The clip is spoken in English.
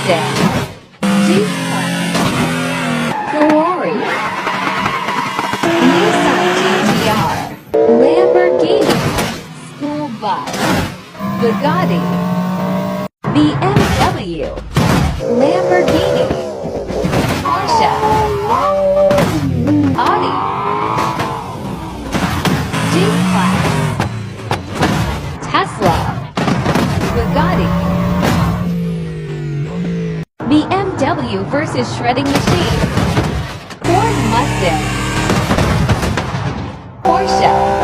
Mustang, G-Class, Ferrari, Nissan GTR, Lamborghini, School Bus, Bugatti, BMW, Lamborghini, Porsche, Audi, G-Class, Tesla, Bugatti, BMW versus Shredding Machine, Ford Mustang, Porsche,